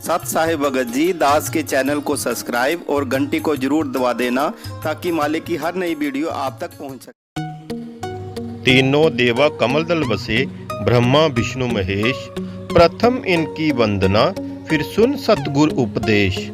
सत साहिब भगत जी दास के चैनल को सब्सक्राइब और घंटी को जरूर दबा देना ताकि मालिक की हर नई वीडियो आप तक पहुंच सके। तीनों देवा कमल दल बसे, ब्रह्मा विष्णु महेश, प्रथम इनकी वंदना, फिर सुन सतगुर उपदेश।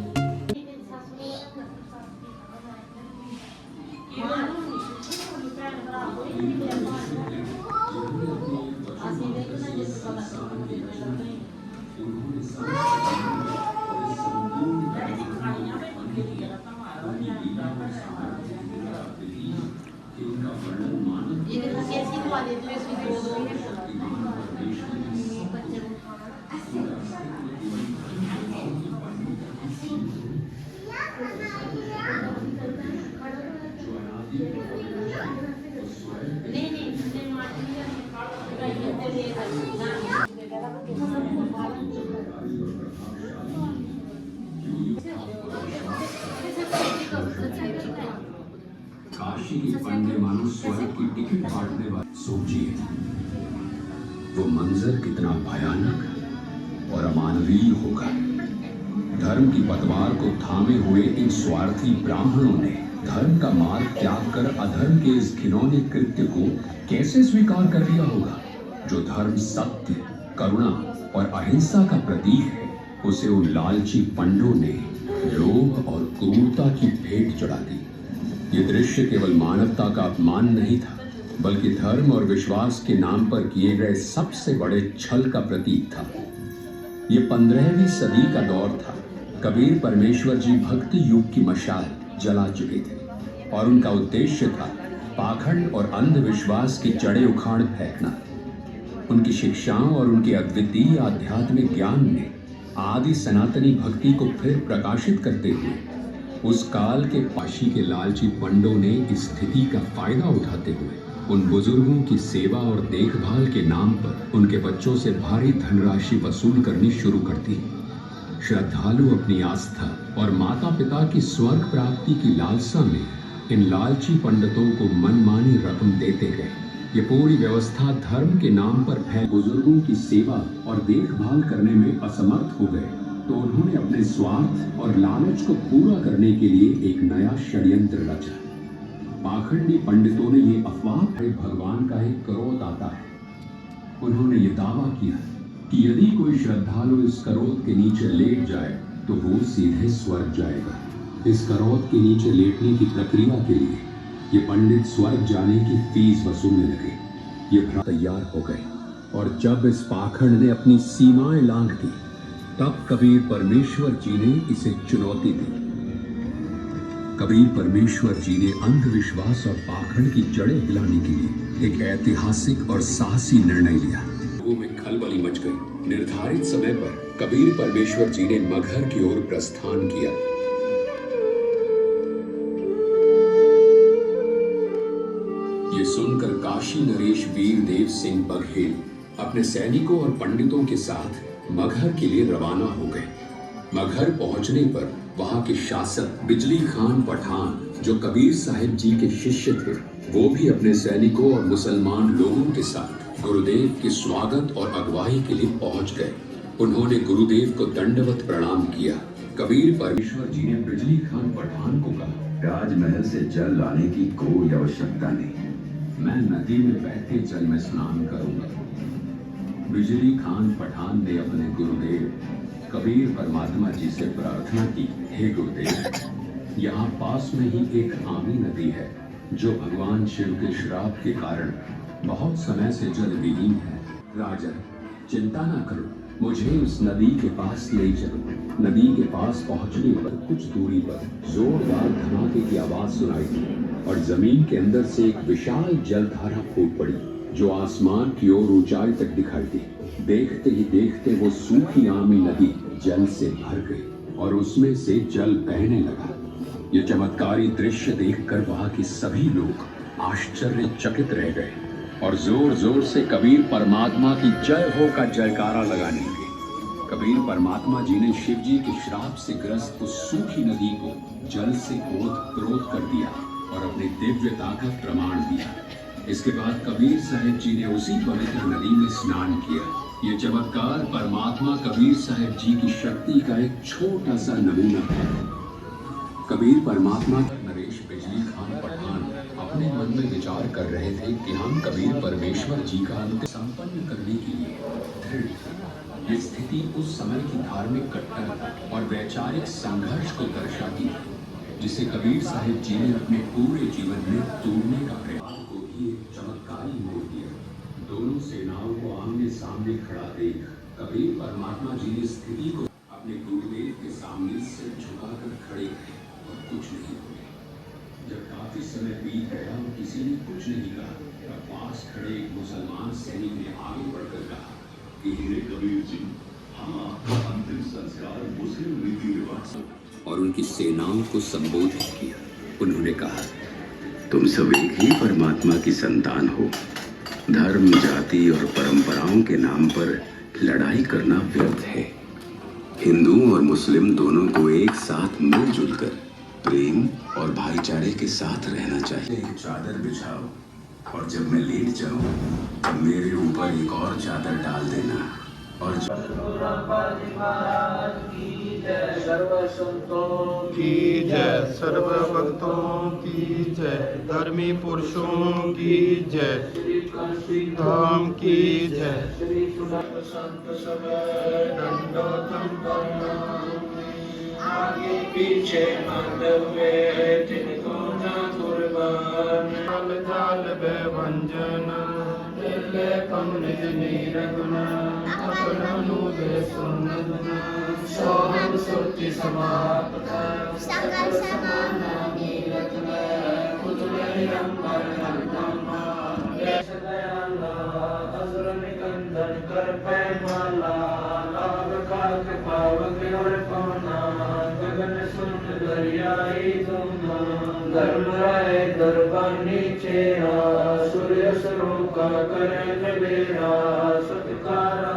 काशी के पंडे मानो स्वर्ग की टिकट बांटने वाले। सोचिए वो मंजर कितना भयानक और अमानवीय होगा। धर्म की पतवार को थामे हुए इन स्वार्थी ब्राह्मणों ने धर्म का मार्ग त्याग कर अधर्म के इस घिनौने कृत्य को कैसे स्वीकार कर लिया होगा। जो धर्म सत्य, करुणा और अहिंसा का प्रतीक है, उसे उन लालची पंडों ने लोभ और क्रूरता की भेंट चढ़ा दी। ये दृश्य केवल मानवता का अपमान नहीं था, बल्कि धर्म और विश्वास के नाम पर किए गए सबसे बड़े छल का प्रतीक था। ये 15वीं सदी का दौर था। कबीर परमेश्वर जी भक्ति युग की मशाल जला चुके थे और उनका उद्देश्य था पाखंड और अंधविश्वास की जड़ें उखाड़ फेंकना। उनकी शिक्षाओं और उनके अद्वितीय आध्यात्मिक ज्ञान ने आदि सनातनी भक्ति को फिर प्रकाशित करते हुए उस काल के काशी के लालची पंडों ने इस स्थिति का फायदा उठाते हुए उन बुजुर्गों की सेवा और देखभाल के नाम पर उनके बच्चों से भारी धनराशि वसूल करनी शुरू कर दी। श्रद्धालु अपनी आस्था और माता पिता की स्वर्ग प्राप्ति की लालसा में इन लालची पंडितों को मनमानी रकम देते गए। ये पूरी व्यवस्था धर्म के नाम पर फैल बुजुर्गों की सेवा और देखभाल करने में असमर्थ हो गए, तो उन्होंने अपने स्वार्थ और लालच को पूरा करने के लिए एक नया षड्यंत्र रचा। पाखंडी पंडितों ने ये अफवाह भगवान का एक क्रोध आता है। उन्होंने ये दावा किया कि यदि कोई श्रद्धालु इस क्रोध के नीचे लेट जाए तो वो सीधे स्वर्ग जाएगा। इस क्रोध के नीचे लेटने की प्रक्रिया के लिए ये पंडित स्वर्ग जाने की फीस वसूलने लगे। ये भ्रम तैयार हो गए और जब इस पाखंड ने अपनी सीमाएं लांघ दी, तब कबीर परमेश्वर जी ने इसे चुनौती दी। कबीर परमेश्वर जी ने अंधविश्वास और पाखंड की जड़ें हिलाने के लिए एक ऐतिहासिक और साहसी निर्णय लिया। लोगों में खलबली मच गई। निर्धारित समय पर कबीर परमेश्वर जी ने मगहर की ओर प्रस्थान किया। ये सुनकर काशी नरेश वीर देव सिंह बघेल अपने सैनिकों और पंडितों के साथ मगहर के लिए रवाना हो गए। मगहर पहुंचने पर वहां के शासक बिजली खान पठान, जो कबीर साहिब जी के शिष्य थे, वो भी अपने सैनिकों और मुसलमान लोगों के साथ गुरुदेव के स्वागत और अगुवाई के लिए पहुंच गए। उन्होंने गुरुदेव को दंडवत प्रणाम किया। कबीर परमेश्वर जी ने बिजली खान पठान को कहा, राजमहल से जल लाने की कोई आवश्यकता नहीं, मैं नदी में बहते जल में स्नान करूंगा। बिजली खान पठान ने अपने गुरुदेव कबीर परमात्मा जी से प्रार्थना की, हे गुरुदेव, यहाँ पास में ही एक आमी नदी है जो भगवान शिव के श्राप के कारण बहुत समय से जल विहीन है। राजन, चिंता ना करो, मुझे उस नदी के पास ले चलो। नदी के पास पहुंचने पर कुछ दूरी पर जोरदार धमाके की आवाज सुनाई दी और जमीन के अंदर से एक विशाल जलधारा फूट पड़ी जो आसमान की ओर ऊंचाई तक दिखाई दी। देखते ही देखते वो सूखी आमी नदी जल से भर गई और उसमें से जल बहने लगा। ये चमत्कारी दृश्य देखकर वहां के सभी लोग आश्चर्यचकित रह गए और जोर जोर से कबीर परमात्मा की जय हो का जयकारा लगाने लगे। कबीर परमात्मा जी ने शिव जी के श्राप से ग्रस्त उस सूखी नदी को जल से ओत-प्रोत कर दिया और अपनी दिव्यता का प्रमाण दिया। इसके बाद कबीर साहिब जी ने उसी पवित्र नदी में स्नान किया ये चमत्कार परमात्मा कबीर साहब जी की शक्ति का एक छोटा सा नमूना है। कबीर परमात्मा नरेश बिजली खान पठान अपने मन में विचार कर रहे थे कि हम कबीर परमेश्वर जी का अंत संपन्न करने के लिए दृढ़ थे। ये स्थिति उस समय की धार्मिक कट्टर और वैचारिक संघर्ष को दर्शाती है, जिसे कबीर साहिब जी ने अपने पूरे जीवन में तोड़ने का प्रयास को भी एक चमत्कारी मोड़ दिया। दोनों सेनाओं को आमने सामने खड़ा देख कबीर परमात्मा जी ने स्थिति को अपने गुरुदेव के सामने सिर झुकाकर खड़े रहे और कुछ नहीं बोले। जब काफी समय बीत गया और किसी ने कुछ नहीं कहा, तब पास खड़े एक मुसलमान सैनिक ने आगे बढ़कर कहा कि हे कबीर जी, हम आपका अंतिम संस्कार मुस्लिम रीति रिवाज और उनकी सेनाओं को संबोधित किया। उन्होंने कहा, तुम सब एक ही परमात्मा की संतान हो। धर्म, जाति और परंपराओं के नाम पर लड़ाई करना व्यर्थ है। हिंदू और मुस्लिम दोनों को एक साथ मिलजुल कर प्रेम और भाईचारे के साथ रहना चाहिए। एक चादर बिछाओ और जब मैं लेट जाऊं तब मेरे ऊपर एक और चादर डाल देना। और की जय, सर्व भक्तों की जय, धर्मी पुरुषों की जय, धाम की जय। आगे पीछे मांडवे तिनको ना कुर्बान जाल व्यंजन दिले कम निज नीरगुना अपननु दे सुनदुना सोहम सुरति समाप्त सकल समाना नीरत्न कुतुले अंबर हरदम्मा देश दयाला असुर निकंदन कर पैमाला लाभ काल के पावक और पवना गगन सुन दरियाई तुमा धर्म राय दरबार नीचे सूर्य सरों का करें बेड़ा सत्कारा